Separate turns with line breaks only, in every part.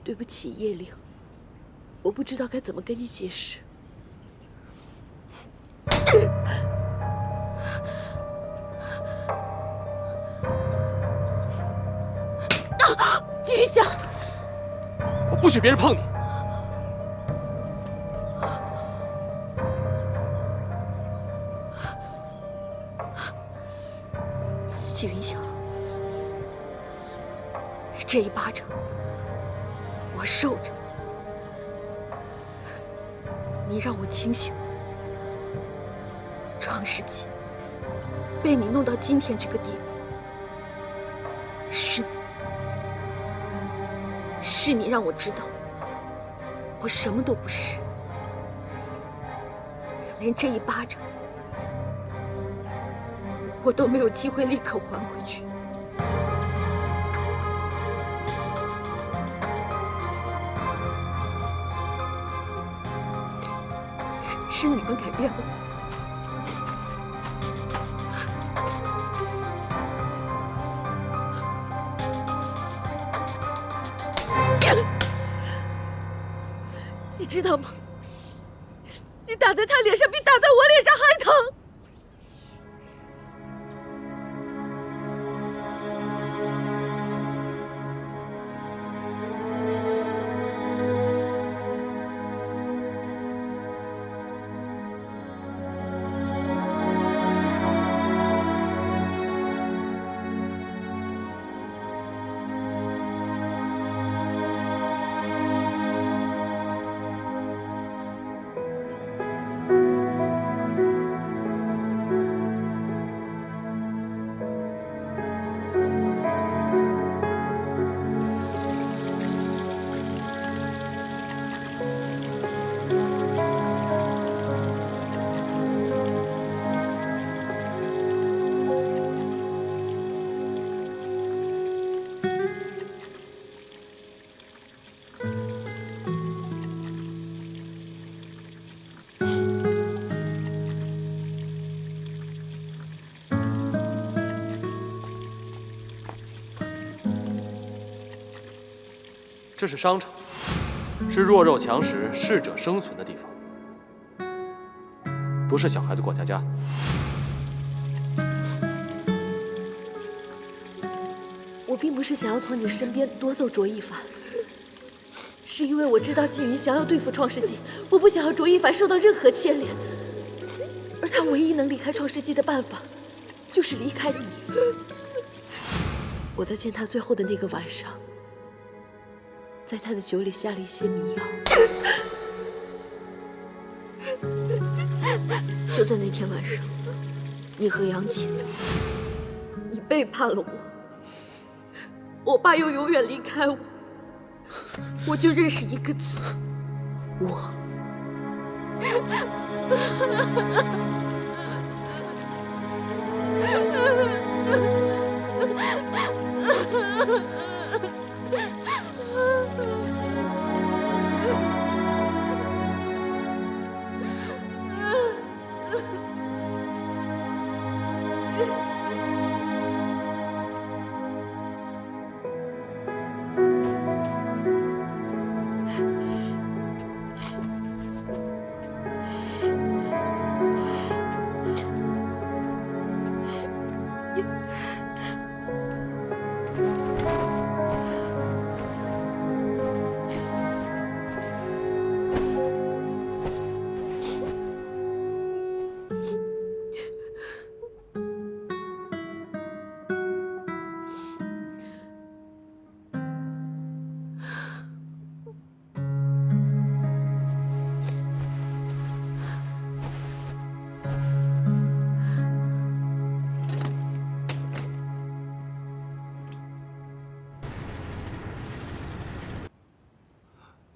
对不起，叶灵，我不知道该怎么跟你解释。季云翔，
我不许别人碰你！
季云翔，这一巴掌我受着，你让我清醒了。创世纪被你弄到今天这个地步，是你让我知道我什么都不是，连这一巴掌我都没有机会立刻还回去。是你们改变我。你知道吗？你打在他脸上比打在我脸上还疼。
这是商场，是弱肉强食、适者生存的地方，不是小孩子过家家。
我并不是想要从你身边夺走卓一凡，是因为我知道季云翔要对付创世纪，我不想要卓一凡受到任何牵连，而他唯一能离开创世纪的办法，就是离开你。我在见他最后的那个晚上，在他的酒里下了一些迷药，就在那天晚上，你和杨戬，你背叛了我，我爸又永远离开我，我就认识一个字，我。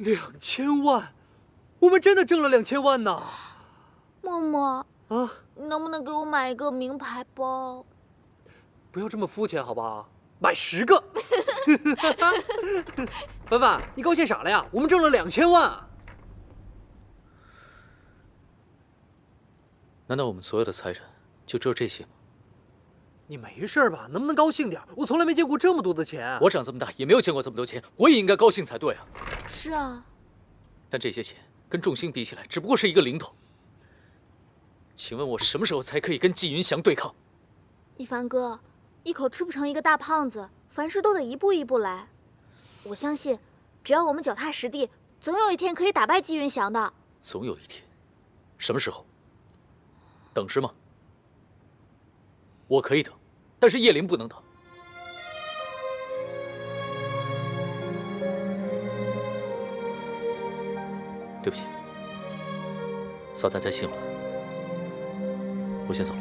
2000万，我们真的挣了2000万呢！
默默
啊，
你能不能给我买一个名牌包？
不要这么肤浅好不好？买10个。凡凡，你高兴傻了呀？我们挣了2000万啊！
难道我们所有的财产就只有这些吗？
你没事吧？能不能高兴点？我从来没见过这么多的钱。
我长这么大也没有见过这么多钱，我也应该高兴才对啊。
是啊，
但这些钱跟仲兴比起来，只不过是一个零头。请问我什么时候才可以跟纪云祥对抗？
一凡哥，一口吃不成一个大胖子，凡事都得一步一步来。我相信，只要我们脚踏实地，总有一天可以打败纪云祥的。
总有一天，什么时候？等是吗？我可以等，但是叶灵不能等。对不起，扫荡在信了，我先走了。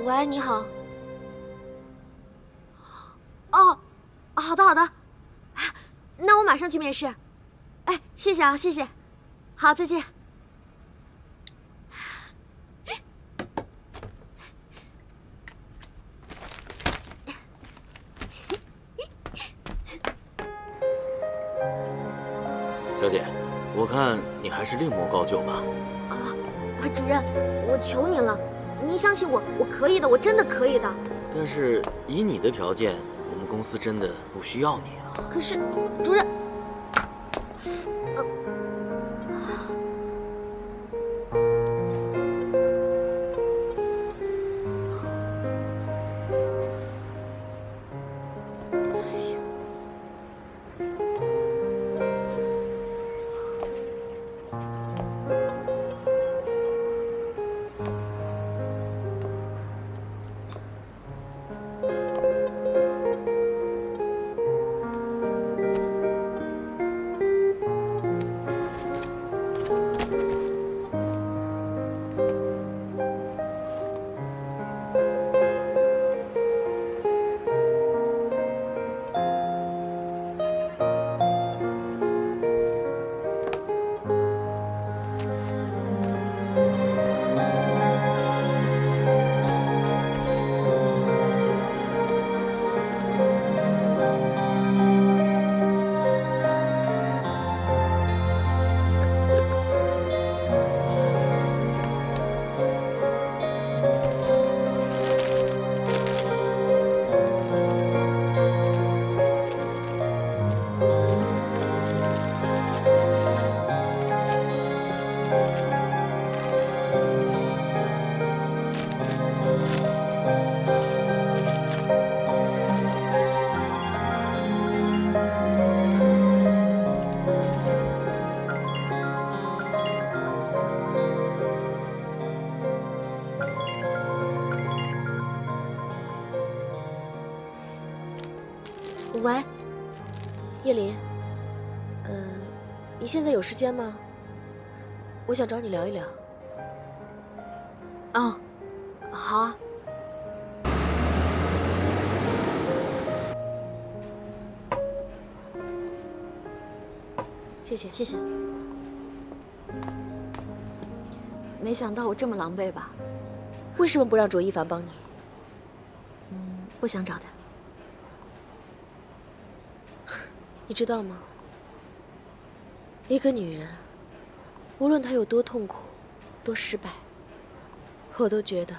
喂，你好。哦，好的好的，那我马上去面试。哎，谢谢啊，谢谢。好，再见。
小姐，我看你还是另谋高就吧。
主任，我求您了，您相信我，我可以的，我真的可以的。
但是以你的条件，我们公司真的不需要你啊。
可是，主任，
喂，叶林，你现在有时间吗？我想找你聊一聊。
哦，好啊。
谢谢，
谢谢。没想到我这么狼狈吧？
为什么不让卓一凡帮你？
不想找他。
你知道吗？一个女人，无论她有多痛苦、多失败，我都觉得，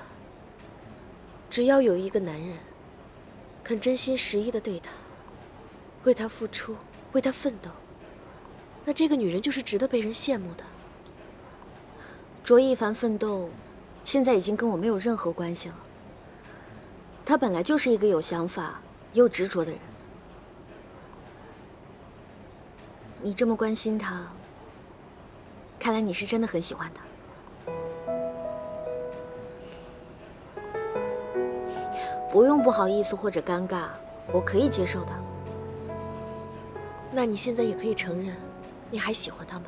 只要有一个男人肯真心实意地对她，为她付出，为她奋斗，那这个女人就是值得被人羡慕的。
卓一凡奋斗，现在已经跟我没有任何关系了。他本来就是一个有想法、又执着的人。你这么关心他，看来你是真的很喜欢他。不用不好意思或者尴尬，我可以接受的。
那你现在也可以承认，你还喜欢他吗？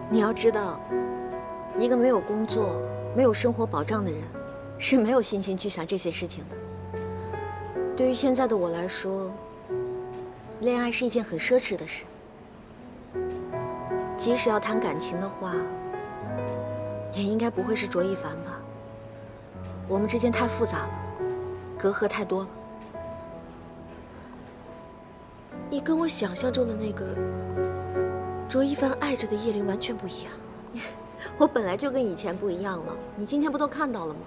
你要知道，一个没有工作、没有生活保障的人，是没有心情去想这些事情的。对于现在的我来说，恋爱是一件很奢侈的事。即使要谈感情的话，也应该不会是卓一凡吧？我们之间太复杂了，隔阂太多了。
你跟我想象中的那个卓一凡爱着的叶灵完全不一样。
我本来就跟以前不一样了，你今天不都看到了吗？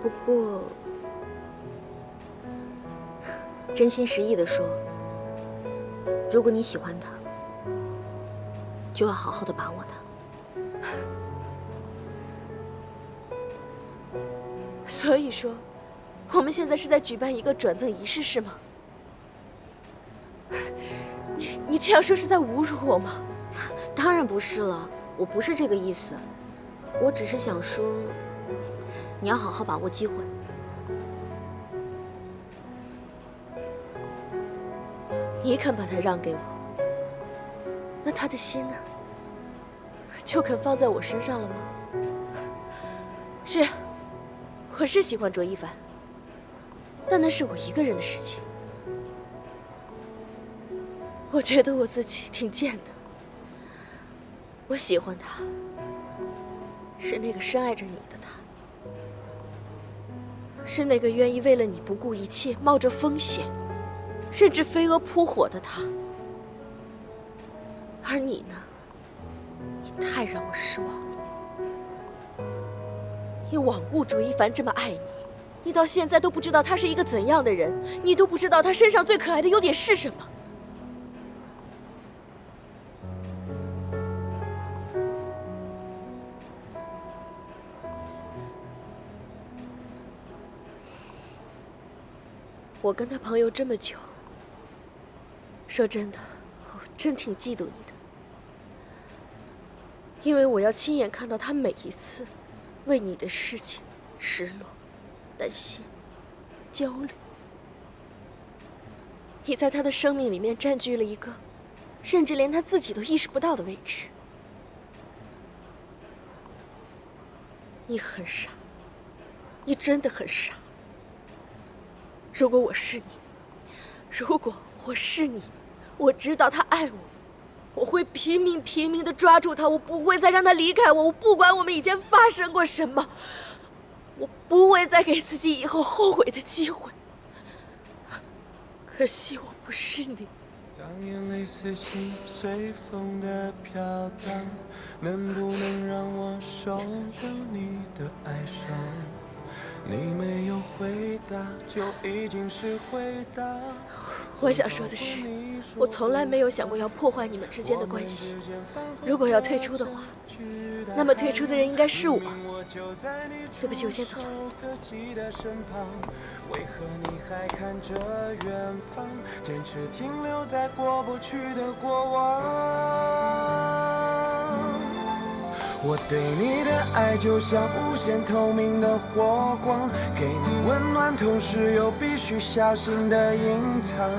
不过，真心实意地说，如果你喜欢他，就要好好的把握他。
所以说，我们现在是在举办一个转赠仪式，是吗？你这样说是在侮辱我吗？
当然不是了，我不是这个意思，我只是想说，你要好好把握机会。
你肯把他让给我，那他的心呢？就肯放在我身上了吗？是，我是喜欢卓一凡，但那是我一个人的事情。我觉得我自己挺贱的。我喜欢他，是那个深爱着你的他，是那个愿意为了你不顾一切、冒着风险，甚至飞蛾扑火的他。而你呢？你太让我失望了。你罔顾卓一凡这么爱你，你到现在都不知道他是一个怎样的人，你都不知道他身上最可爱的优点是什么。我跟他朋友这么久，说真的，我真挺嫉妒你的，因为我要亲眼看到他每一次为你的事情失落、担心、焦虑。你在他的生命里面占据了一个，甚至连他自己都意识不到的位置。你很傻，你真的很傻。如果我是你，如果我是你，我知道他爱我，我会拼命地抓住他，我不会再让他离开我，我不管我们以前发生过什么，我不会再给自己以后后悔的机会。可惜我不是你。
当眼泪随心随风的飘荡，能不能让我受了你的哀伤？你没有回答，就已经是回答。
我想说的是，我从来没有想过要破坏你们之间的关系。如果要退出的话，那么退出的人应该是我。对不起，我先走了。
为何你还看着远方，坚持停留在过不去的过往？我对你的爱就像无限透明的火光，给你温暖，同时又必须小心的隐藏。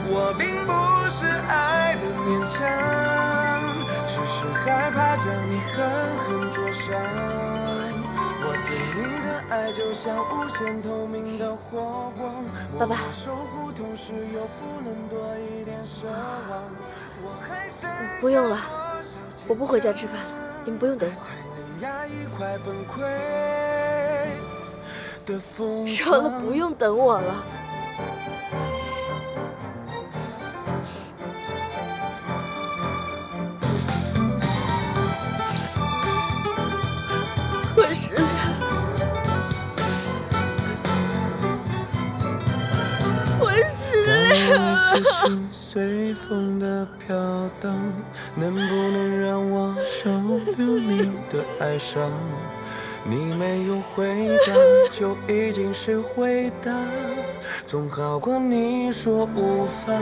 我并不是爱的勉强，只是害怕将你狠狠灼伤。我对你的爱就像无限透明的火光，
爸爸，
守护，同时又不能多一点奢望。
不用了，我不回家吃饭了。你们不用等我。说了不用等我了。我失恋了，我失恋了。
随风的飘荡，能不能让我收留你的哀伤？你没有回答，就已经是回答，总好过你说无法。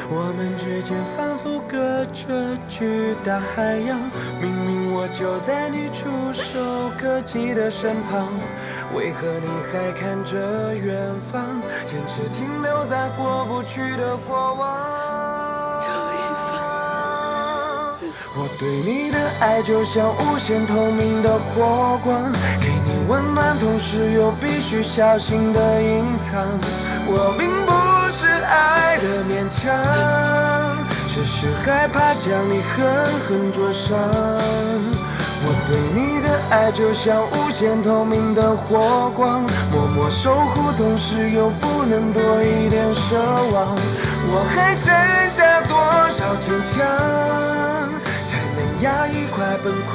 我们之间仿佛隔着巨大海洋，明明我就在你触手可及的身旁，为何你还看着远方，坚持停留在过不去的过往？我对你的爱就像无限透明的火光，给你温暖，同时又必须小心的隐藏。我并不是爱的勉强，只是害怕将你狠狠灼伤。我对你的爱就像无限透明的火光，默默守护，同时又不能多一点奢望。我还剩下多少坚强，才能压抑快崩溃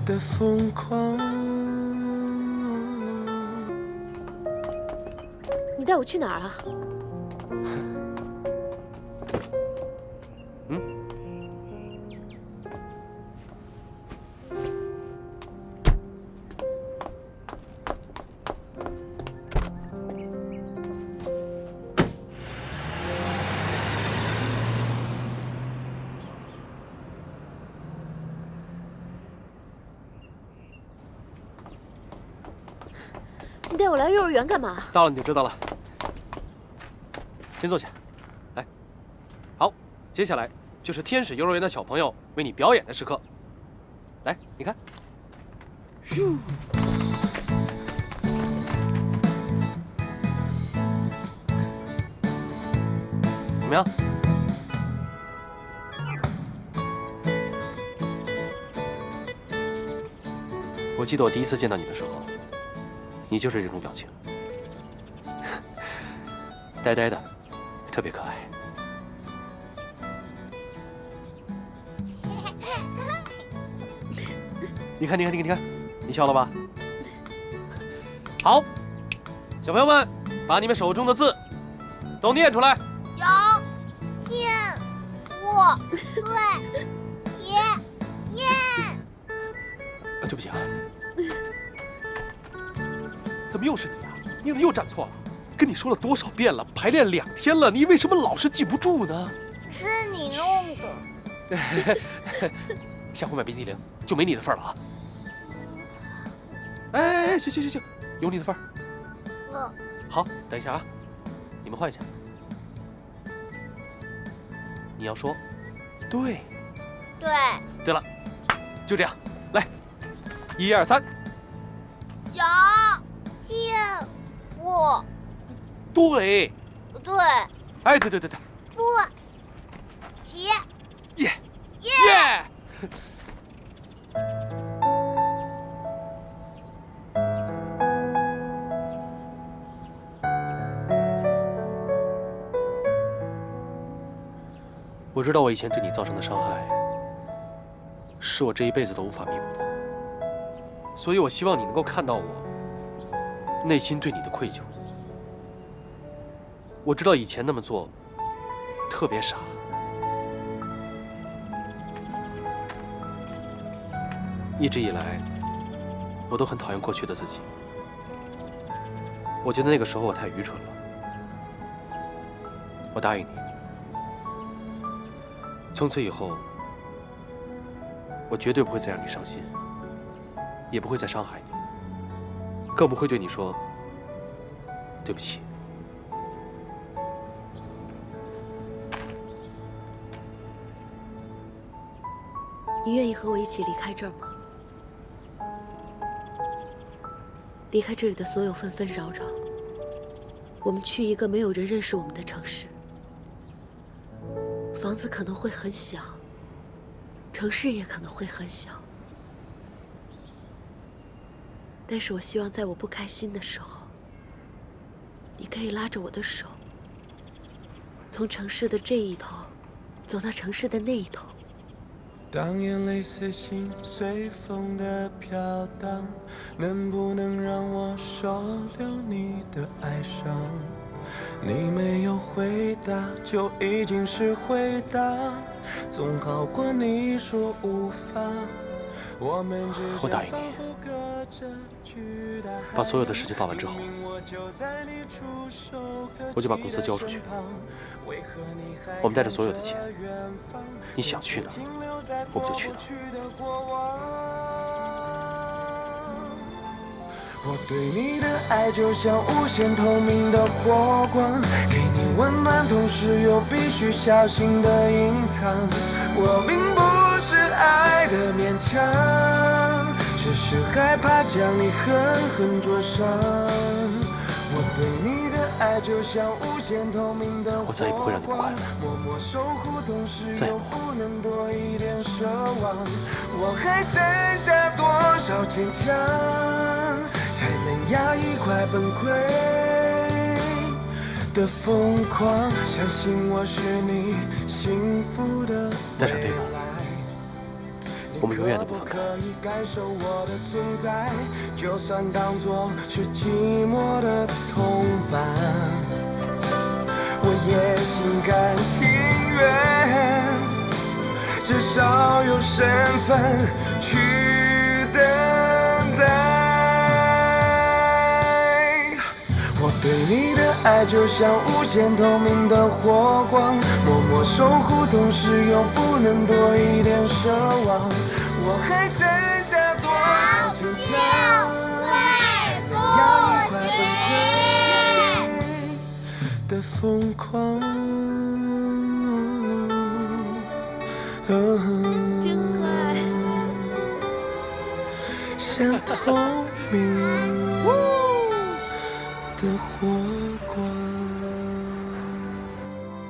的疯狂？
你带我去哪儿啊？你带我来幼儿园干嘛？
到了你就知道了。先坐下，来，好，接下来就是天使幼儿园的小朋友为你表演的时刻。来，你看，咻，怎么样？我记得我第一次见到你的时候，你就是这种表情，呆呆的，特别可爱。你看，你笑了吧？好，小朋友们，把你们手中的字都念出来。
有、进、步、对、齐、念。
对不起啊，怎么又是你啊？你怎么又站错了？跟你说了多少遍了，排练2天了，你为什么老是记不住呢？
是你弄的。
下回买冰激凌就没你的份了啊！哎，行，有你的份儿。好，等一下啊，你们换一下。你要说，对。
对。
对了，就这样，来，1、2、3。
有、进、步。
对。
对。
哎，对。
步。齐。
耶。我知道我以前对你造成的伤害，是我这一辈子都无法弥补的，所以我希望你能够看到我内心对你的愧疚。我知道以前那么做特别傻，一直以来我都很讨厌过去的自己，我觉得那个时候我太愚蠢了。我答应你，从此以后，我绝对不会再让你伤心，也不会再伤害你，更不会对你说对不起。
你愿意和我一起离开这儿吗？离开这里的所有纷纷扰扰，我们去一个没有人认识我们的城市。房子可能会很小，城市也可能会很小，但是我希望在我不开心的时候，你可以拉着我的手，从城市的这一头走到城市的那一头。
当眼泪随心随风的飘荡，能不能让我收留你的哀伤？你没有回答，就已经是回答，总好过你说无法。
我答应你，把所有的事情办完之后，我就把公司交出去。我们带着所有的钱，你想去哪儿，我们就去哪儿。
我对你的爱就像无限透明的火光，给你温暖，同时又必须小心的隐藏。我并不是爱的勉强，只是害怕将你狠狠灼伤。我对你的爱就像无限透明的火光，
我再也不会让你不快乐，
默默守护，同时又
再也不会。
不能多一点奢望。我还剩下多少坚强，才能压抑快崩溃的疯狂？相信我是你幸福的
带上这个，我们永远都不分开。
可以感受我的存在，就算当作是寂寞的同伴，我也心甘情愿，至少有身份去等待。我对你的爱就像无限透明的火光，默默守护，同时又不能多一点奢望。我还剩下多少坚强，才能压抑快崩溃的疯狂？
真爱，
像透明的火光。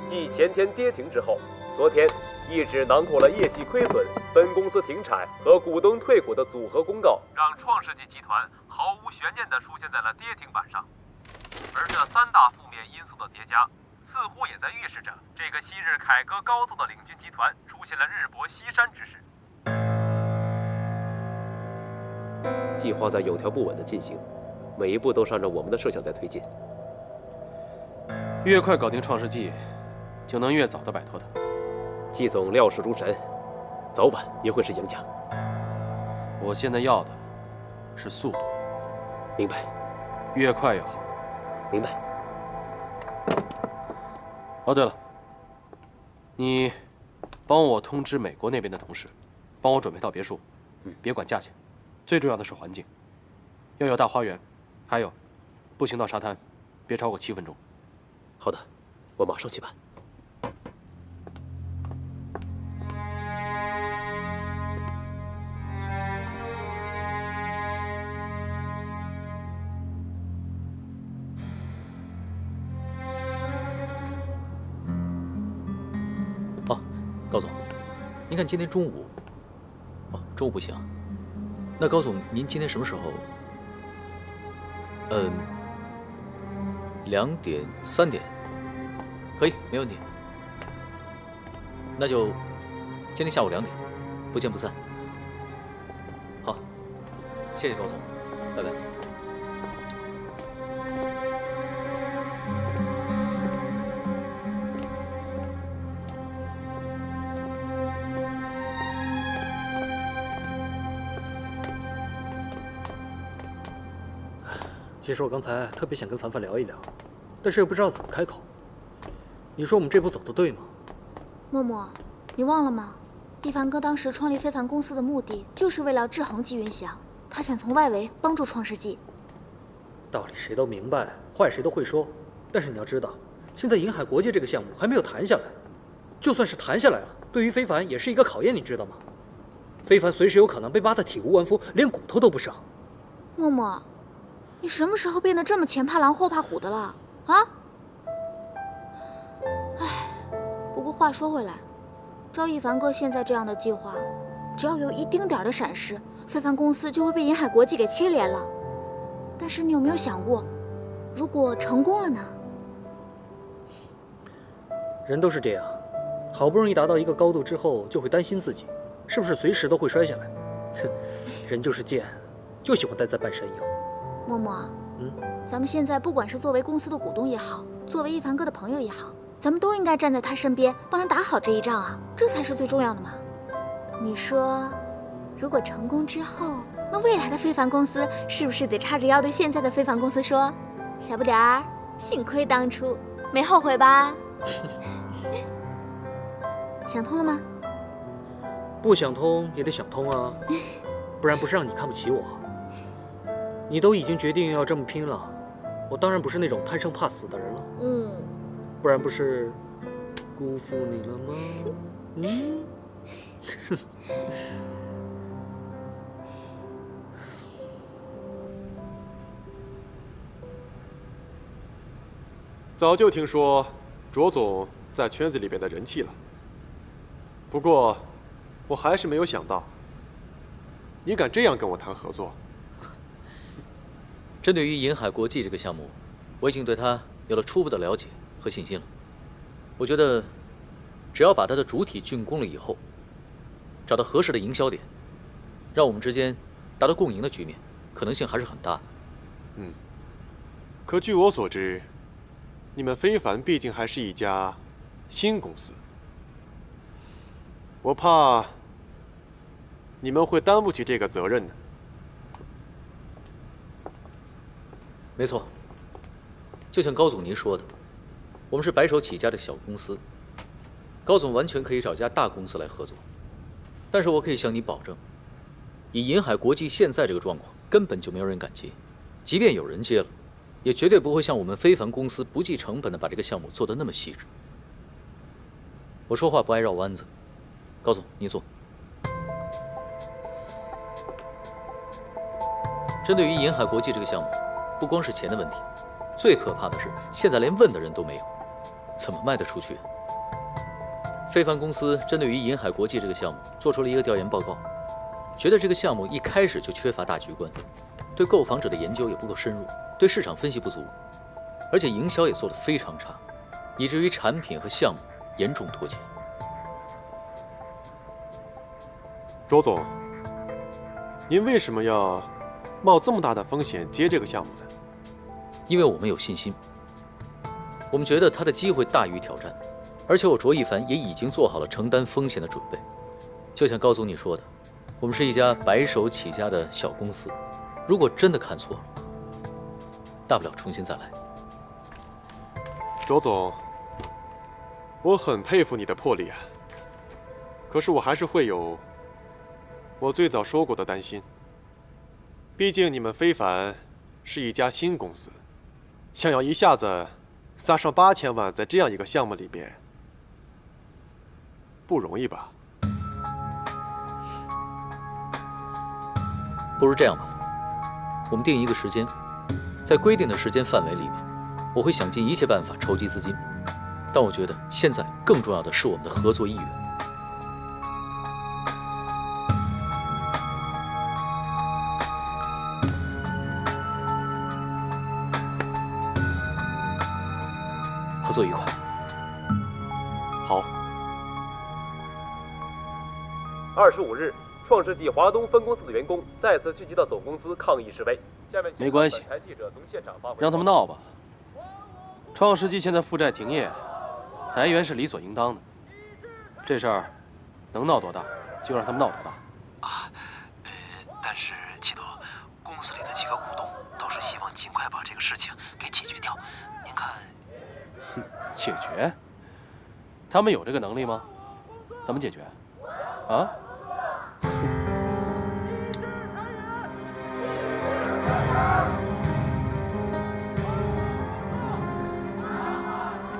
继前天跌停之后，昨天一纸囊括了业绩亏损、分公司停产和股东退股的组合公告，让创世纪集团毫无悬念地出现在了跌停板上。而这三大负面因素的叠加，似乎也在预示着这个昔日凯歌高奏的领军集团出现了日薄西山之势。计划在有条不紊地进行，每一步都是按照我们的设想在推进。
越快搞定创世纪，就能越早地摆脱它。
季总料事如神，早晚也会是赢家。
我现在要的是速度，
明白，
越快越好。
明白。
哦，对了，你帮我通知美国那边的同事，帮我准备套别墅，别管价钱，最重要的是环境，要有大花园，还有，步行到沙滩，别超过7分钟。
好的，我马上去办。
高总，您看今天中午，中午不行。那高总，您今天什么时候？2点、3点，可以，没问题。那就今天下午2点，不见不散。好，谢谢高总，拜拜。
其实我刚才特别想跟凡凡聊一聊，但是又不知道怎么开口。你说我们这步走得对吗？
默默，你忘了吗？一凡哥当时创立非凡公司的目的，就是为了制衡季云祥，他想从外围帮助创世纪。
道理谁都明白，坏谁都会说。但是你要知道，现在银海国际这个项目还没有谈下来，就算是谈下来了，对于非凡也是一个考验，你知道吗？非凡随时有可能被扒得体无完肤，连骨头都不剩。
默默，你什么时候变得这么前怕狼后怕虎的了啊？唉，不过话说回来，照一凡哥现在这样的计划，只要有一丁点的闪失，非凡公司就会被银海国际给牵连了。但是你有没有想过，如果成功了呢？
人都是这样，好不容易达到一个高度之后，就会担心自己是不是随时都会摔下来。哼，人就是贱，就喜欢待在半山腰。
默默，咱们现在不管是作为公司的股东也好，作为一凡哥的朋友也好，咱们都应该站在他身边，帮他打好这一仗啊，这才是最重要的嘛。你说，如果成功之后，那未来的非凡公司是不是得叉着腰对现在的非凡公司说：“小不点儿，幸亏当初，没后悔吧？”想通了吗？
不想通也得想通啊，不然不是让你看不起我。你都已经决定要这么拼了，我当然不是那种贪生怕死的人了。不然不是辜负你了吗？
早就听说卓总在圈子里边的人气了，不过我还是没有想到，你敢这样跟我谈合作。
针对于银海国际这个项目，我已经对它有了初步的了解和信心了。我觉得，只要把它的主体竣工了以后，找到合适的营销点，让我们之间达到共赢的局面，可能性还是很大的。
可据我所知，你们非凡毕竟还是一家新公司，我怕你们会担不起这个责任呢。
没错，就像高总您说的，我们是白手起家的小公司，高总完全可以找家大公司来合作。但是我可以向你保证，以银海国际现在这个状况，根本就没有人敢接，即便有人接了，也绝对不会像我们非凡公司不计成本的把这个项目做得那么细致。我说话不爱绕弯子，高总，你坐。针对于银海国际这个项目，不光是钱的问题，最可怕的是现在连问的人都没有，怎么卖得出去？非凡公司针对于银海国际这个项目做出了一个调研报告，觉得这个项目一开始就缺乏大局观，对购房者的研究也不够深入，对市场分析不足，而且营销也做得非常差，以至于产品和项目严重脱节。
卓总，您为什么要冒这么大的风险接这个项目呢？
因为我们有信心，我们觉得它的机会大于挑战，而且我卓一凡也已经做好了承担风险的准备。就像高总你说的，我们是一家白手起家的小公司，如果真的看错了，大不了重新再来。
卓总，我很佩服你的魄力啊，可是我还是会有我最早说过的担心。毕竟你们非凡是一家新公司，想要一下子砸上8000万在这样一个项目里边，不容易吧？
不如这样吧，我们定一个时间，在规定的时间范围里面，我会想尽一切办法筹集资金。但我觉得现在更重要的是我们的合作意愿。合作愉快。
好。
25日，创世纪华东分公司的员工再次聚集到总公司抗议示威。下面
没关系，
本台记者从现场发回
让他们闹吧。创世纪现在负债停业，裁员是理所应当的。这事儿能闹多大，就让他们闹多大。
但是季多，公司里的几个股东都是希望尽快把这个事情给解决掉。您看，
解决？他们有这个能力吗？怎么解决？啊？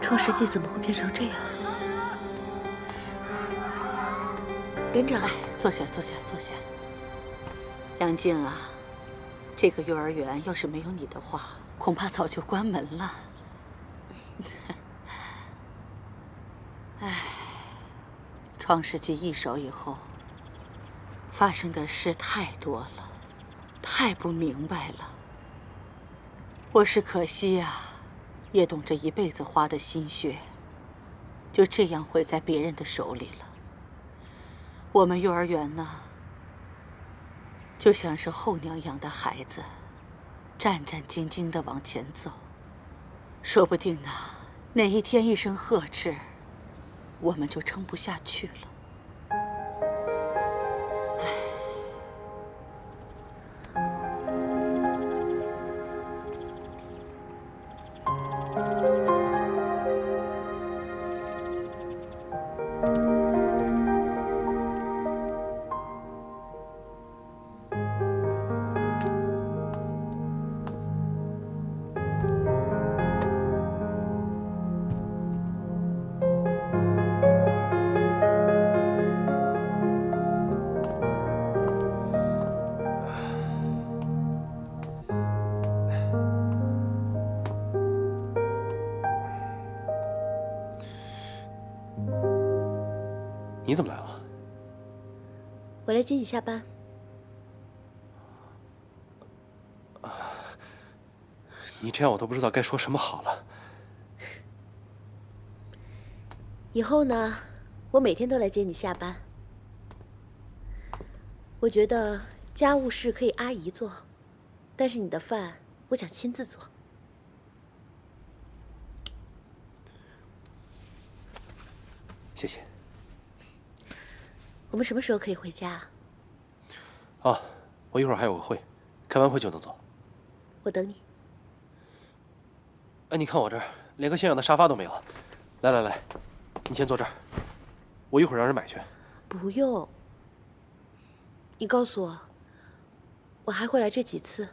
创世纪怎么会变成这样？园长，
坐下，坐下，坐下。杨静啊，这个幼儿园要是没有你的话，恐怕早就关门了。唉，创世纪一手以后，发生的事太多了，太不明白了。我是可惜呀，叶董这一辈子花的心血，就这样毁在别人的手里了。我们幼儿园呢，就像是候鸟养的孩子，战战兢兢地往前走。说不定呢，哪一天一声呵斥，我们就撑不下去了。唉，
你怎么来了？
我来接你下班。
你这样我都不知道该说什么好了。
以后呢，我每天都来接你下班。我觉得家务事可以阿姨做，但是你的饭我想亲自做。
谢谢。
我们什么时候可以回家啊？
哦，我一会儿还有个会，开完会就能走。
我等你。
哎，你看我这儿连个像样的沙发都没了。来来来，你先坐这儿，我一会儿让人买去。
不用。你告诉我，我还会来这几次？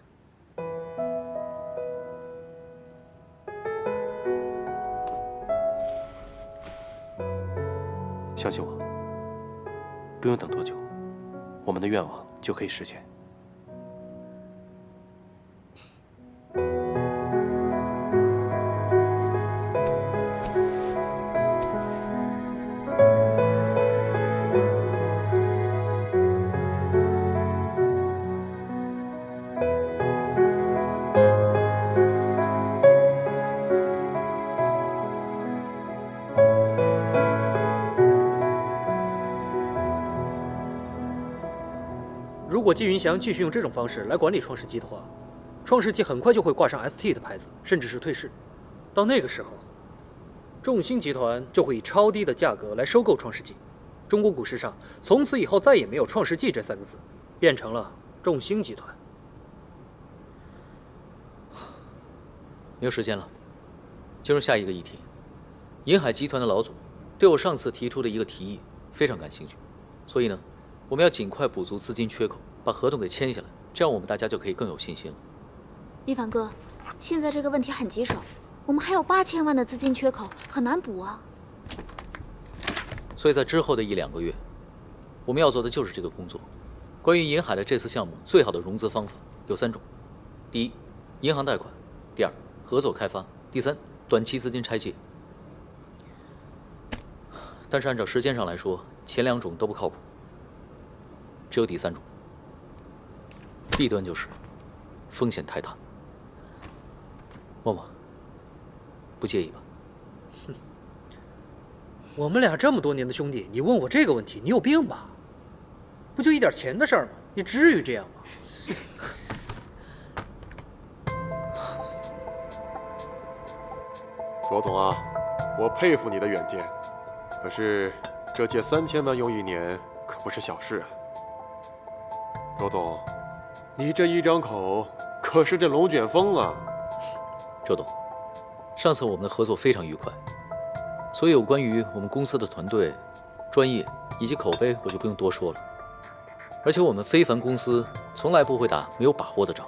相信我，不用等多久，我们的愿望就可以实现。
如果季云祥继续用这种方式来管理创世纪的话，创世纪很快就会挂上 ST 的牌子，甚至是退市。到那个时候，众星集团就会以超低的价格来收购创世纪。中国股市上从此以后再也没有创世纪这三个字，变成了众星集团。
没有时间了，进入下一个议题。银海集团的老总对我上次提出的一个提议非常感兴趣，所以呢，我们要尽快补足资金缺口，把合同给签下来，这样我们大家就可以更有信心了。
一凡哥，现在这个问题很棘手，我们还有8000万的资金缺口，很难补啊。
所以在之后的1-2个月，我们要做的就是这个工作。关于银海的这次项目，最好的融资方法有3种：第一，银行贷款；第二，合作开发；第三，短期资金拆借。但是按照时间上来说，前2种都不靠谱，只有第3种。弊端就是风险太大。默默，不介意吧？
我们俩这么多年的兄弟，你问我这个问题，你有病吧？不就一点钱的事儿吗？你至于这样吗？
罗总啊，我佩服你的远见，可是这借3000万用1年可不是小事啊。罗总，你这一张口可是这龙卷风啊！
周董，上次我们的合作非常愉快，所以有关于我们公司的团队、专业以及口碑，我就不用多说了。而且我们非凡公司从来不会打没有把握的仗。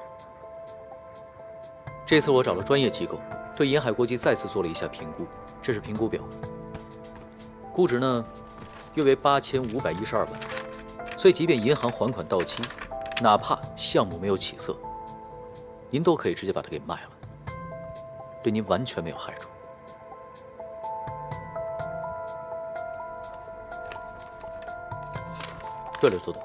这次我找了专业机构，对银海国际再次做了一下评估，这是评估表，估值呢约为8512万，所以即便银行还款到期，哪怕项目没有起色，您都可以直接把它给卖了，对您完全没有害处。对了，周董，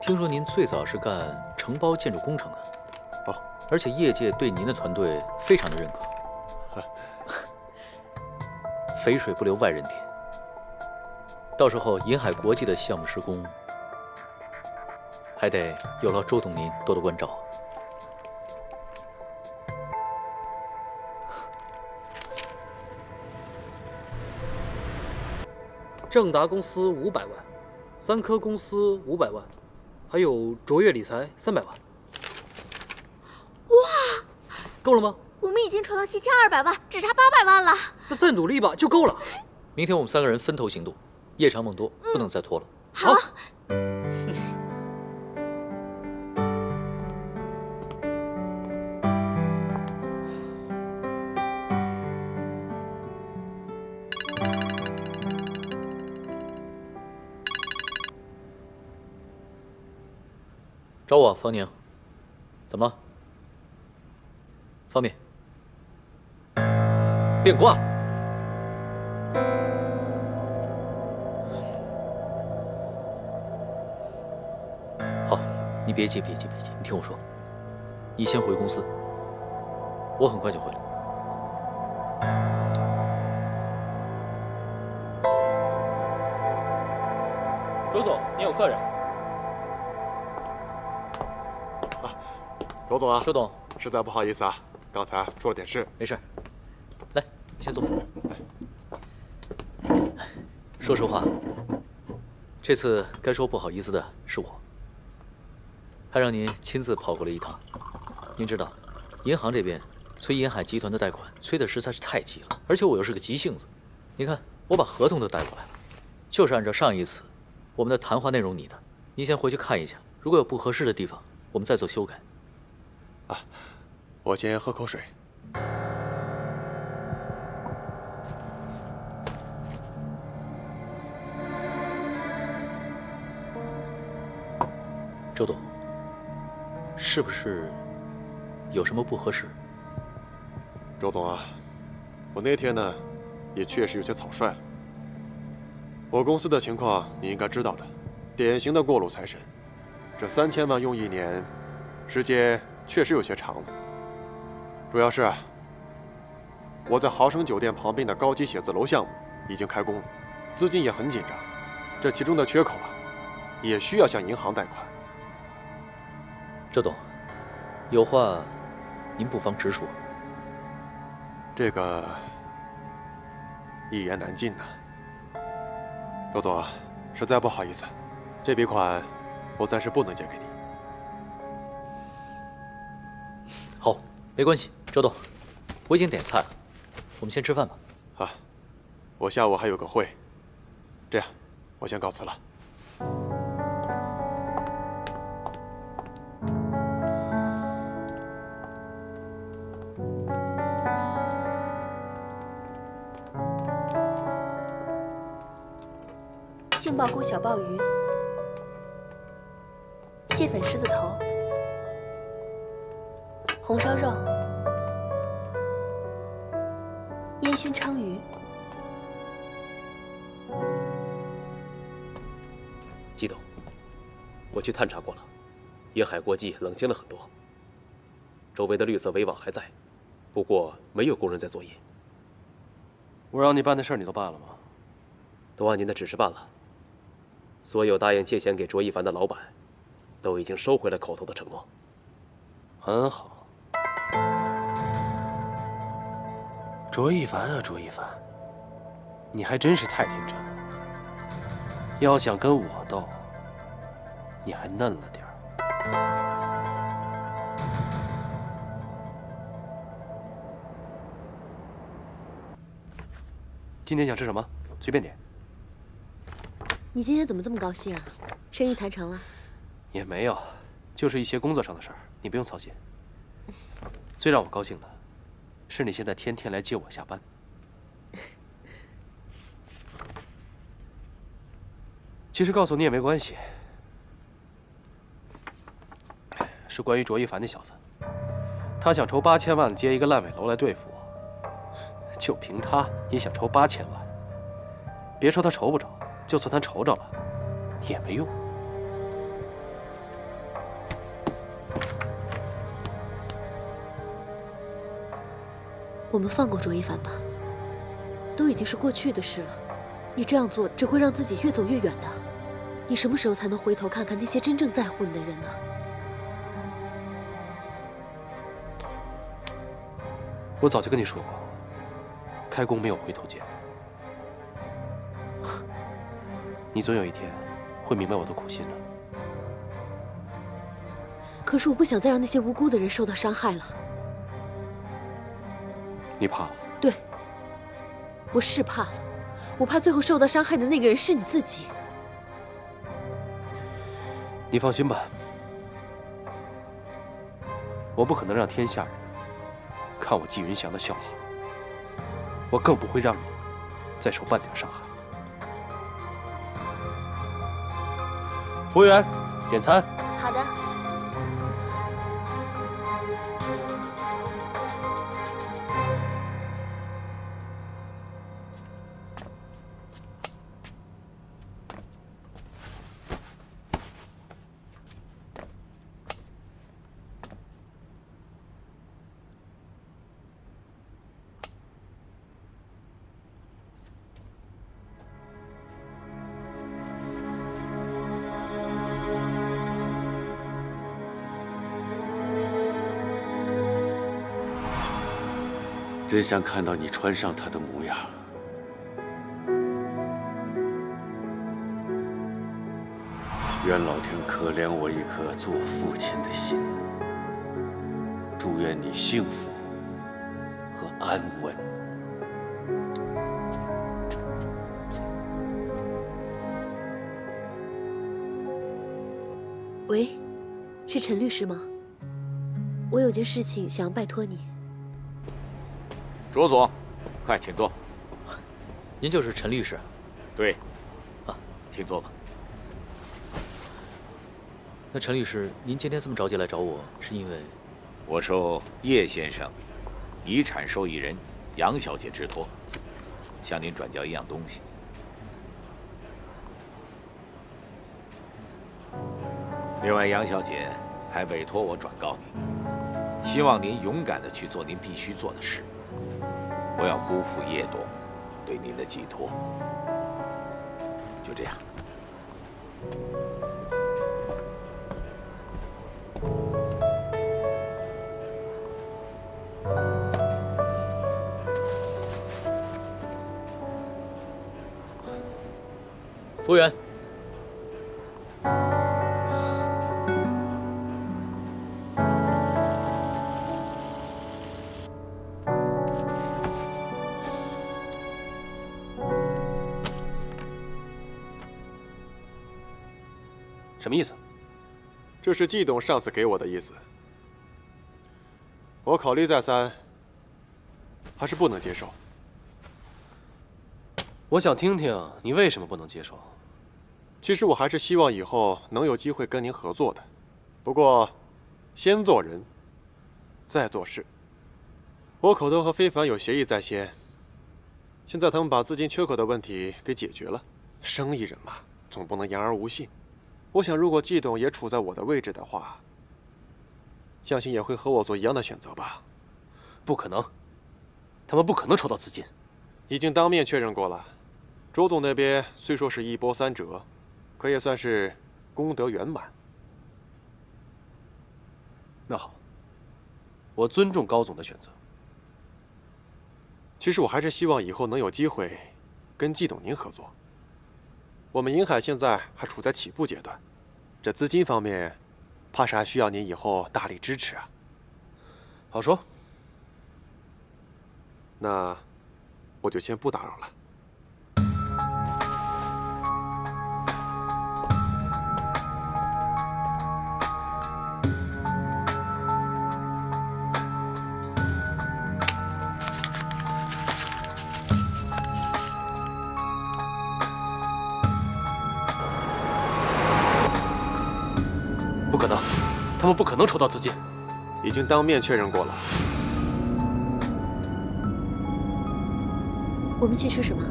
听说您最早是干承包建筑工程的，而且业界对您的团队非常的认可。肥水不流外人田，到时候银海国际的项目施工，还得有劳周董您多多关照。
正达公司500万，3科公司500万，还有卓越理财300万。
哇，
够了吗？
我们已经筹到7200万，只差800万了。
那再努力吧，就够了。
明天我们3个人分头行动，夜长梦多，不能再拖了。
好。
找我，方宁。怎么？方便？变卦了。好，你别急，别急，别急，你听我说。你先回公司，我很快就回来。
周总，您有客人。
罗总啊，
周董，
实在不好意思啊，刚才出了点事。
没事，来，先坐。说实话，这次该说不好意思的是我，还让您亲自跑过来一趟。您知道，银行这边催银海集团的贷款，催的实在是太急了，而且我又是个急性子。你看，我把合同都带过来了，就是按照上一次我们的谈话内容拟的。您先回去看一下，如果有不合适的地方，我们再做修改。
啊，我先喝口水。
周董，是不是有什么不合适？
周总啊，我那天呢，也确实有些草率了。我公司的情况你应该知道的，典型的过路财神。这3000万用1年，时间确实有些长了。主要是我在豪生酒店旁边的高级写字楼项目已经开工了，资金也很紧张，这其中的缺口啊，也需要向银行贷款。
周董，有话您不妨直说。
这个一言难尽呐。周总啊，实在不好意思，这笔款我暂时不能借给你。
好，没关系，周董，我已经点菜了，我们先吃饭吧。
啊，我下午还有个会，这样，我先告辞了。
杏鲍菇小鲍鱼，蟹粉狮子头，红烧肉，烟熏鲳鱼。
季董，我去探查过了，沿海国际冷清了很多，周围的绿色围网还在，不过没有工人在作业。
我让你办的事儿你都办了吗？
都按您的指示办了。所有答应借钱给卓一凡的老板，都已经收回了口头的承诺。
很好。卓一凡啊，卓一凡，你还真是太天真了。要想跟我斗，你还嫩了点儿。今天想吃什么？随便点。
你今天怎么这么高兴啊？生意谈成了？
也没有，就是一些工作上的事儿，你不用操心。最让我高兴的，是你现在天天来接我下班。其实告诉你也没关系，是关于卓一凡那小子，他想筹8000万接一个烂尾楼来对付我，就凭他也想筹8000万。别说他筹不着，就算他筹着了，也没用。
我们放过卓一凡吧，都已经是过去的事了。你这样做只会让自己越走越远的。你什么时候才能回头看看那些真正在乎你的人呢？
我早就跟你说过，开弓没有回头箭。你总有一天会明白我的苦心的。
可是我不想再让那些无辜的人受到伤害了。
你怕了？
对，我是怕了。我怕最后受到伤害的那个人是你自己。
你放心吧，我不可能让天下人看我纪云祥的笑话，我更不会让你再受半点伤害。服务员，点餐。
好的。
真想看到你穿上它的模样。愿老天可怜我一颗做父亲的心，祝愿你幸福和安稳。
喂，是陈律师吗？我有件事情想要拜托你。
卓总，快请坐。
您就是陈律师？
对。啊，请坐吧。
那陈律师，您今天这么着急来找我，是因为
我受叶先生遗产受益人杨小姐之托，向您转交一样东西。另外，杨小姐还委托我转告您，希望您勇敢地去做您必须做的事，不要辜负叶董对您的寄托。就这样。
服务员。
什么意思？
这是季董上次给我的意思。我考虑再三，还是不能接受。
我想听听你为什么不能接受。
其实我还是希望以后能有机会跟您合作的，不过，先做人，再做事。我口头和非凡有协议在先，现在他们把资金缺口的问题给解决了。生意人嘛，总不能言而无信。我想，如果季董也处在我的位置的话，相信也会和我做一样的选择吧。
不可能，他们不可能筹到资金。
已经当面确认过了。周总那边虽说是一波三折，可也算是功德圆满。
那好，我尊重高总的选择。
其实我还是希望以后能有机会跟季董您合作。我们银海现在还处在起步阶段，这资金方面，怕是还需要您以后大力支持啊。
好说。
那我就先不打扰了。
不可能，他们不可能筹到资金。
已经当面确认过了。
我们去吃什么？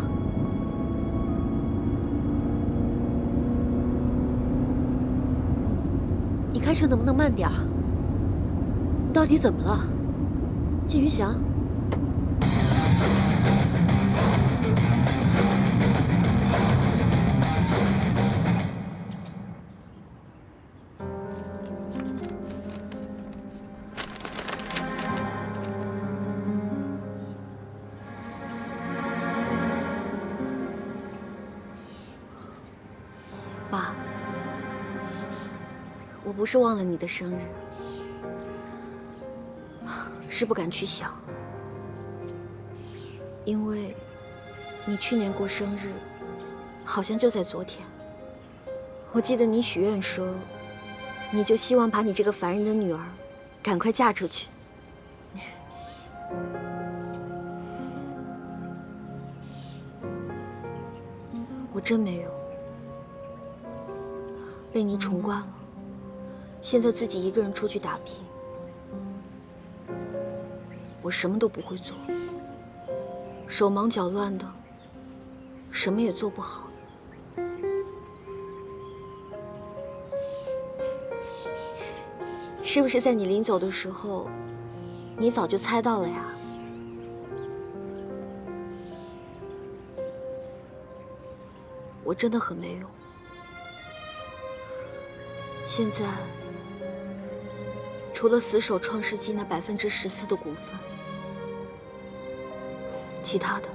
你开车能不能慢点儿？你到底怎么了，季云祥？
爸，我不是忘了你的生日，是不敢去想，因为你去年过生日，好像就在昨天。我记得你许愿说，你就希望把你这个凡人的女儿赶快嫁出去。我真没有，被你宠惯了，现在自己一个人出去打拼，我什么都不会做，手忙脚乱的，什么也做不好。是不是在你临走的时候，你早就猜到了呀？我真的很没用。现在，除了死守创世纪那14%的股份，其他的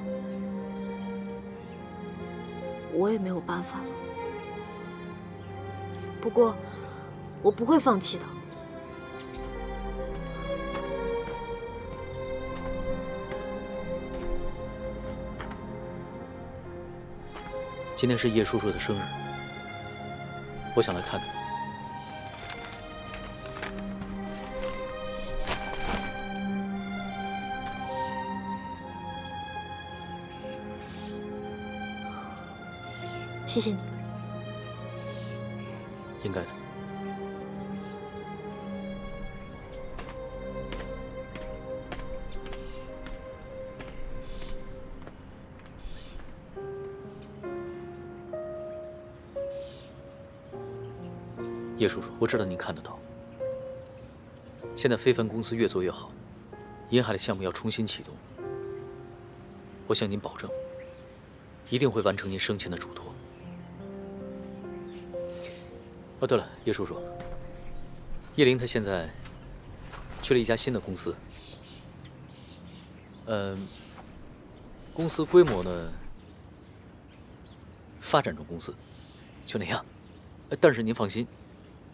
我也没有办法了。不过，我不会放弃的。
今天是叶叔叔的生日，我想来看看。
谢谢你。
应该的。叶叔叔，我知道您看得到。现在非凡公司越做越好，银海的项目要重新启动。我向您保证，一定会完成您生前的嘱托。哦，对了，叶叔叔，叶玲她现在去了一家新的公司。公司规模呢，发展中公司，就那样。但是您放心。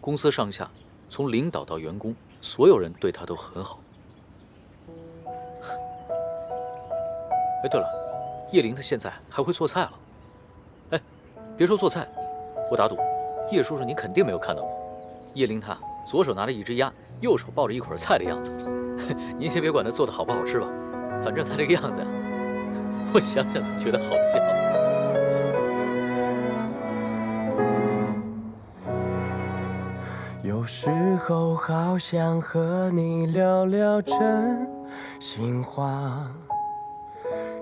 公司上下，从领导到员工，所有人对他都很好。哎，对了，叶玲她现在还会做菜了。哎，别说做菜，我打赌，叶叔叔您肯定没有看到过，叶玲她左手拿着一只鸭，右手抱着一捆菜的样子。您先别管她做的好不好吃吧，反正她这个样子呀，我想想都觉得好笑。
有时候好想和你聊聊真心话，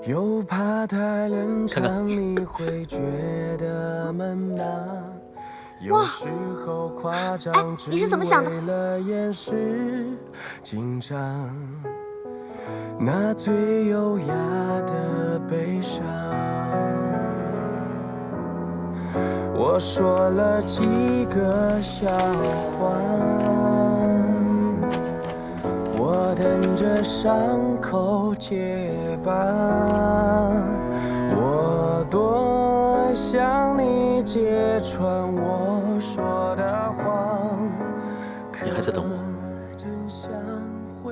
又怕太冷场你会觉得闷吗？有时候夸张只为了掩饰紧张，那最优雅的悲伤。我说了几个笑话，我等着伤口结疤。我多想你揭穿我说的谎。
你还在等我？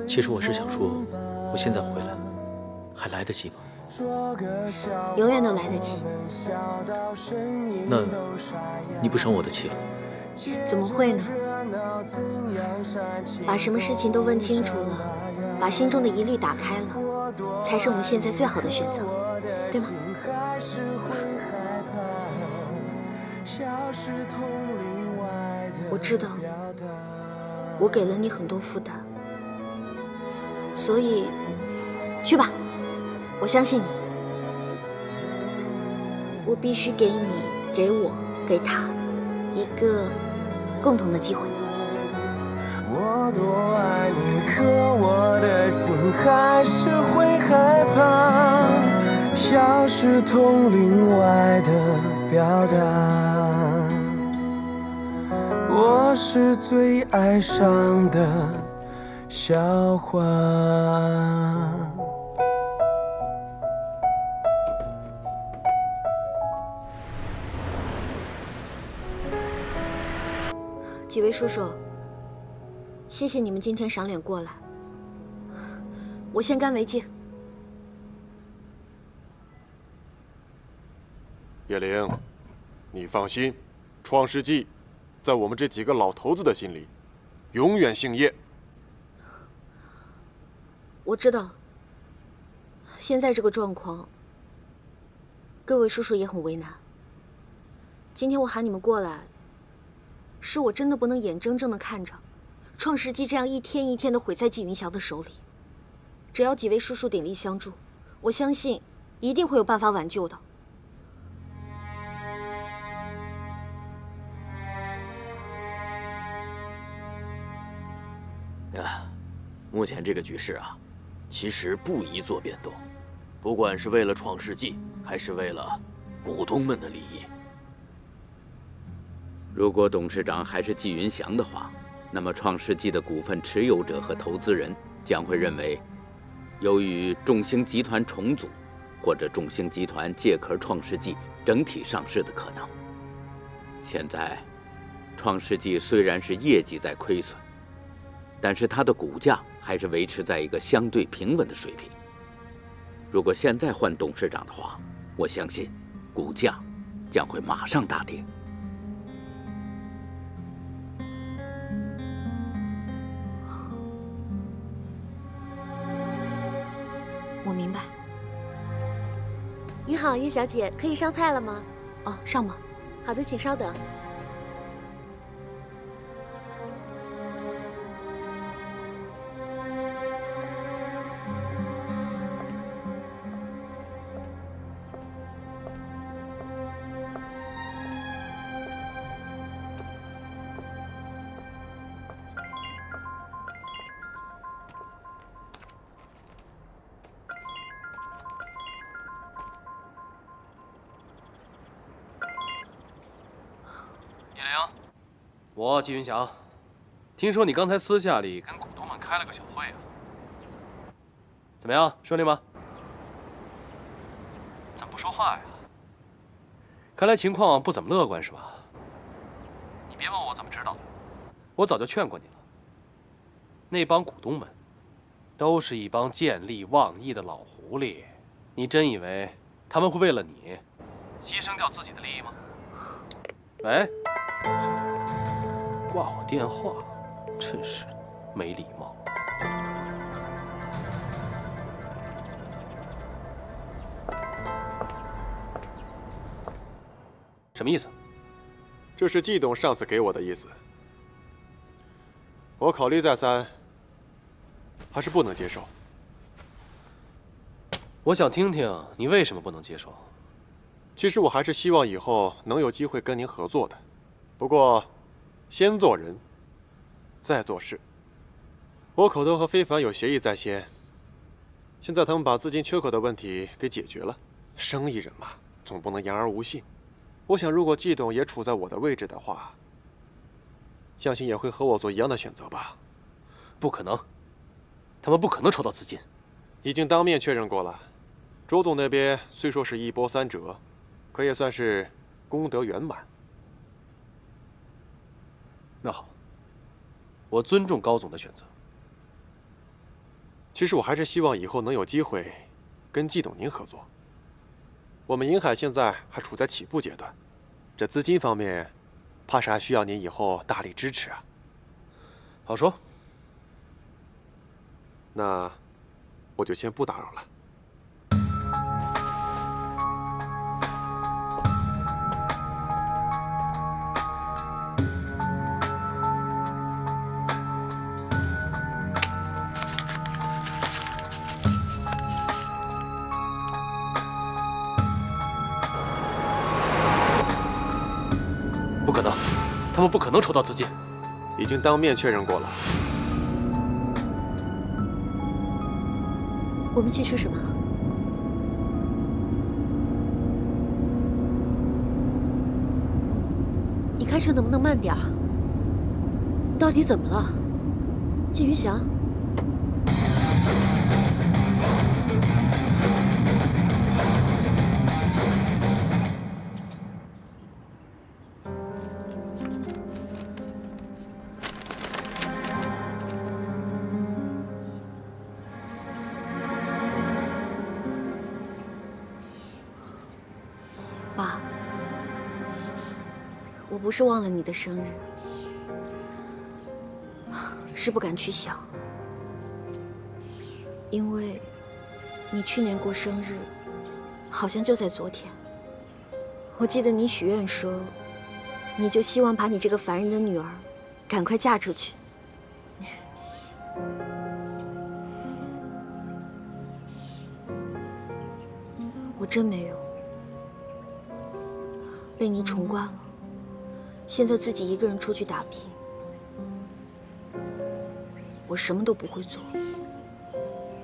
其实我是想说，我现在回来还来得及吗？
永远都来得及。
那你不生我的气了？
怎么会呢？把什么事情都问清楚了，把心中的疑虑打开了，才是我们现在最好的选择，对吗？我知道，我给了你很多负担，所以去吧。我相信你，我必须给你、给我、给他一个共同的机会。
我多爱你，可我的心还是会害怕，笑是同龄外的表达，我是最哀伤的笑话。
几位叔叔，谢谢你们今天赏脸过来，我先干为敬。
叶灵，你放心，创世纪在我们这几个老头子的心里，永远姓叶。
我知道，现在这个状况，各位叔叔也很为难。今天我喊你们过来，是我真的不能眼睁睁地看着创世纪这样一天一天的毁在纪云祥的手里。只要几位叔叔鼎力相助，我相信一定会有办法挽救的。
呀，目前这个局势啊，其实不宜做变动，不管是为了创世纪，还是为了股东们的利益。
如果董事长还是纪云祥的话，那么创世纪的股份持有者和投资人将会认为，由于众星集团重组，或者众星集团借壳创世纪整体上市的可能。现在，创世纪虽然是业绩在亏损，但是它的股价还是维持在一个相对平稳的水平。如果现在换董事长的话，我相信股价将会马上大跌。
我明白。
您好，叶小姐，可以上菜了吗？
哦，上吧。
好的，请稍等。
我纪云祥，听说你刚才私下里跟股东们开了个小会啊？怎么样，顺利吗？怎么不说话呀？看来情况不怎么乐观是吧？你别问我怎么知道的，我早就劝过你了。那帮股东们，都是一帮见利忘义的老狐狸，你真以为他们会为了你牺牲掉自己的利益吗？喂？挂我电话，真是没礼貌。什么意思？
这是季董上次给我的意思。我考虑再三，还是不能接受。
我想听听你为什么不能接受。
其实我还是希望以后能有机会跟您合作的，不过先做人，再做事。我口头和非凡有协议在先，现在他们把资金缺口的问题给解决了。生意人嘛，总不能言而无信。我想，如果季董也处在我的位置的话，相信也会和我做一样的选择吧。
不可能，他们不可能筹到资金。
已经当面确认过了。周总那边虽说是一波三折，可也算是功德圆满。
那好，我尊重高总的选择。
其实我还是希望以后能有机会跟季董您合作。我们银海现在还处在起步阶段，这资金方面，怕是还需要您以后大力支持啊。
好说。
那我就先不打扰了。
不可能，他们不可能筹到资金。
已经当面确认过了。
我们去吃什么？你开车能不能慢点儿？你到底怎么了，季云祥？
爸。我不是忘了你的生日，是不敢去想，因为你去年过生日，好像就在昨天。我记得你许愿说，你就希望把你这个凡人的女儿赶快嫁出去。我真没有，被你宠惯了，现在自己一个人出去打拼，我什么都不会做，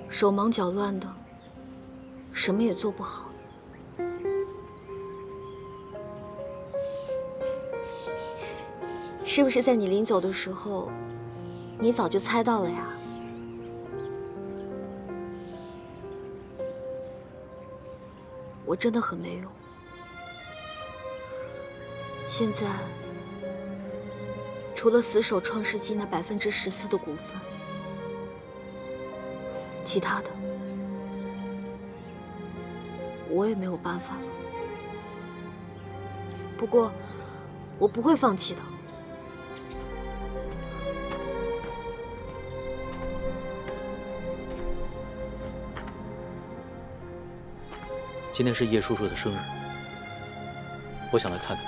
手忙脚乱的，什么也做不好。是不是在你临走的时候，你早就猜到了呀？我真的很没用。现在，除了死守创世纪那14%的股份，其他的我也没有办法了。不过，我不会放弃的。
今天是叶叔叔的生日，我想来看看。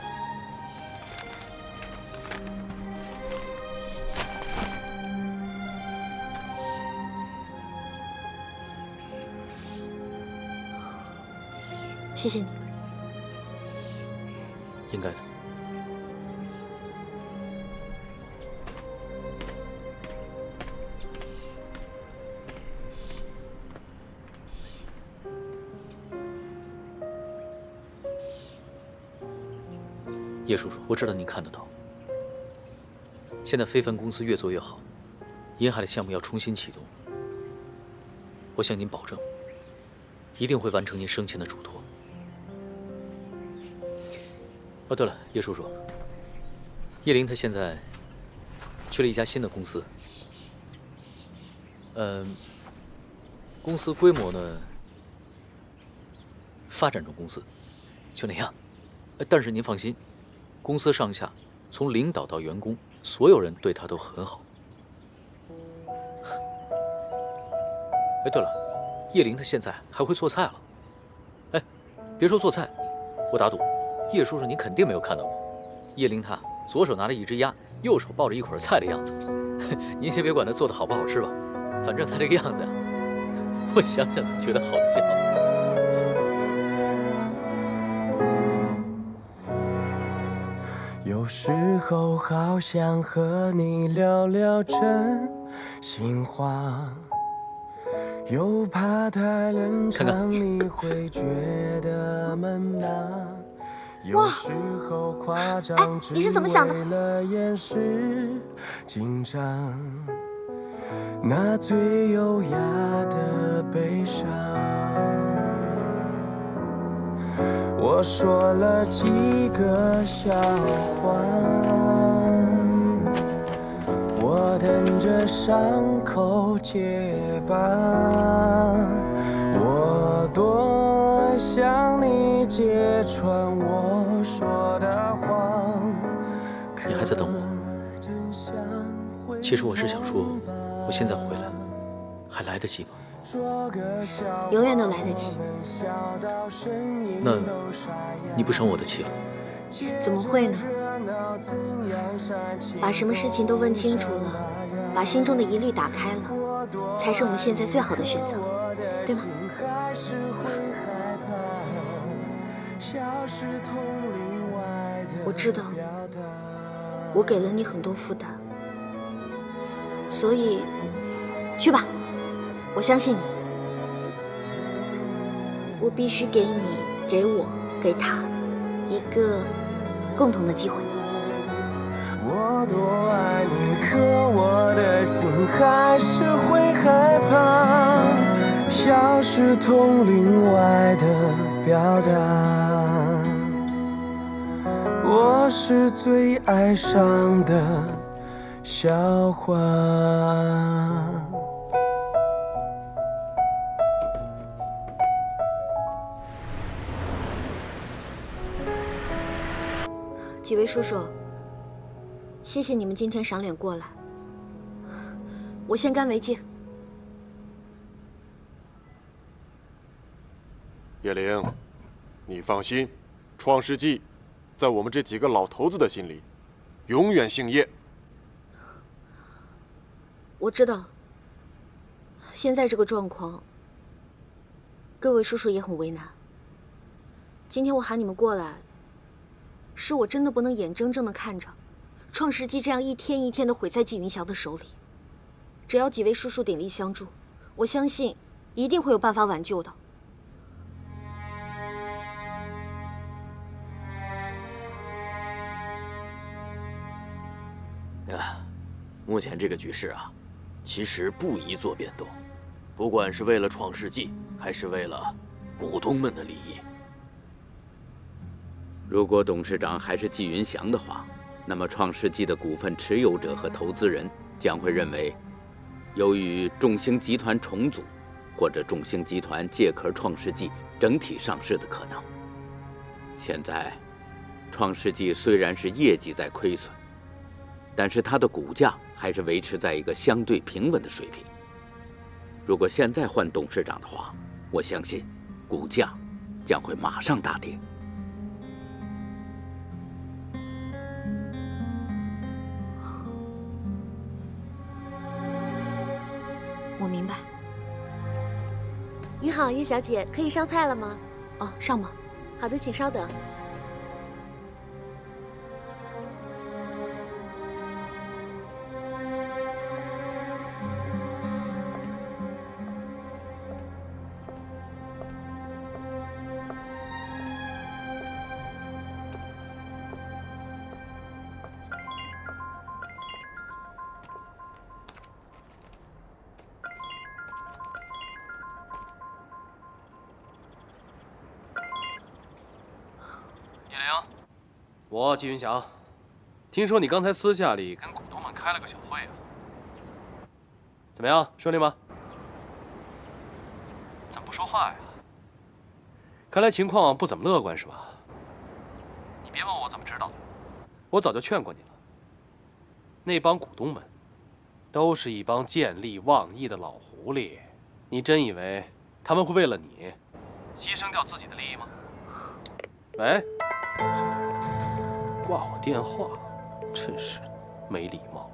谢谢你。
应该的。叶叔叔，我知道您看得到。现在非凡公司越做越好，银海的项目要重新启动。我向您保证，一定会完成您生前的嘱托。哦，对了，叶叔叔，叶玲她现在去了一家新的公司。公司规模呢，发展中公司，就那样。但是您放心。公司上下，从领导到员工，所有人对他都很好。哎，对了，叶玲她现在还会做菜了。哎，别说做菜，我打赌，叶叔叔您肯定没有看到过，叶玲她左手拿着一只鸭，右手抱着一捆菜的样子。您先别管她做的好不好吃吧，反正她这个样子呀，我想想都觉得好笑。
有时候好想和你聊聊真心话，又怕太冷场你会觉得闷吗？有时候夸张只为了掩饰紧张，那最优雅的悲伤。我说了几个笑话，我等着伤口结疤。我多想你揭穿我说的谎。
你还在等我？其实我是想说，我现在回来还来得及吗？
永远都来得及。
那你不生我的气了？
怎么会呢？把什么事情都问清楚了，把心中的疑虑打开了，才是我们现在最好的选择，对吗？我知道，我给了你很多负担，所以去吧。我相信你，我必须给你、给我、给他一个共同的机会。
我多爱你，可我的心还是会害怕，笑是同龄外的表达，我是最哀伤的笑话。
几位叔叔，谢谢你们今天赏脸过来，我先干为敬。
叶灵，你放心，创世纪在我们这几个老头子的心里，永远姓叶。
我知道，现在这个状况，各位叔叔也很为难。今天我喊你们过来，是我真的不能眼睁睁地看着创世纪这样一天一天的毁在纪云祥的手里。只要几位叔叔鼎力相助，我相信一定会有办法挽救的。
目前这个局势啊，其实不宜做变动，不管是为了创世纪，还是为了股东们的利益。
如果董事长还是纪云祥的话，那么创世纪的股份持有者和投资人将会认为，由于众星集团重组，或者众星集团借壳创世纪整体上市的可能。现在，创世纪虽然是业绩在亏损，但是它的股价还是维持在一个相对平稳的水平。如果现在换董事长的话，我相信股价将会马上大跌。
我明白。
你好，叶小姐，可以上菜了吗？
哦，上吗？
好的，请稍等。
我纪云祥，听说你刚才私下里
跟股东们开了个小会啊？
怎么样，顺利吗？
怎么不说话呀？
看来情况不怎么乐观，是吧？
你别问我怎么知道的。
我早就劝过你了。那帮股东们，都是一帮见利忘义的老狐狸，你真以为他们会为了你
牺牲掉自己的利益吗？
喂，挂我电话，真是没礼貌。